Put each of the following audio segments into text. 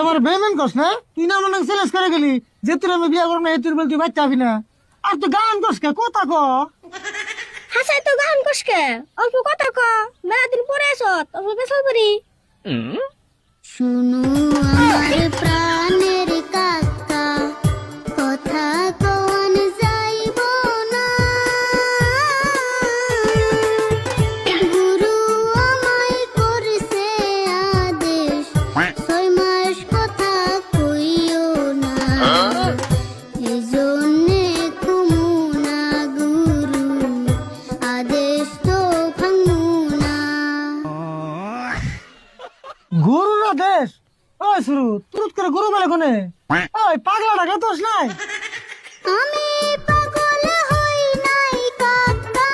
আমার বেমেন করস না, তুই না মনে চ্যালেঞ্জ করে গেলি যে তুই আমি বিয়া করবো না তুই বল তুই বাচ্চা হবি না। আর তুই গান করস কে কথা ক। হাসাই তো গান কসকে অল্প কথা ক, মেলা দিন পরে আসত অল্প বেসাল করি। শুনো আমার প্রাণের কাকা, কথা কন যাইব না। গুরু আমায় করছে আদেশ, 6 মাস কথা কইও না। এজন্যে কুমু না গুরু, আদেশ তো ভাঙু না। গুরুর আদেশ? ওই শুরু তুরুত করে গুরু বলে কোনে? ওই পাগলা ডাকে তোস নাই? আমি পাগল হই নাই কাকা,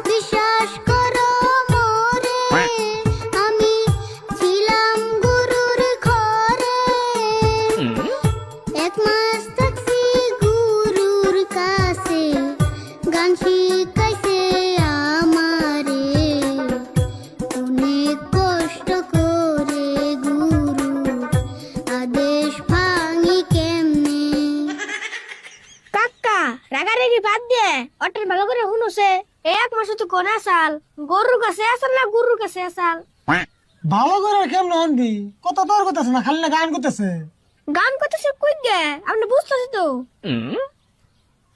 বিশ্বাস করো মোরে। আমি ছিলাম গুরুর ঘরে, 1 মাস থাকছি গুরুর কাছে। গান শিখাইছে আমারে, অনেক কষ্ট করে গুরু, আদেশ ভাঙি কেমনে। কাকা রাগারেগি বাদ দিয়ে অটের ভালো করে শুনুছে। এই 1 মাসে তো কোন আসাল গরুর কাছে আসাল না গুরুর কাছে আসাল? ভালো করে কেমন হনবি? কত তোর করতেছে না, খালি না গান করতেছে। গান করতেছে কই গে আপনি বুঝতেছি তো।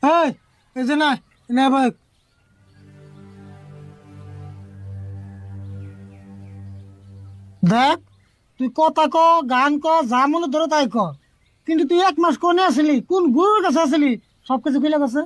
এই এই যে না না ভাই, দেখ তুই কথা ক গান ক যা মনে ধরে তাই ক, কিন্তু তুই 1 মাস কোনে আসলি, কোন গুরুর কাছে আসলি, সবকিছু কইলা গেছে।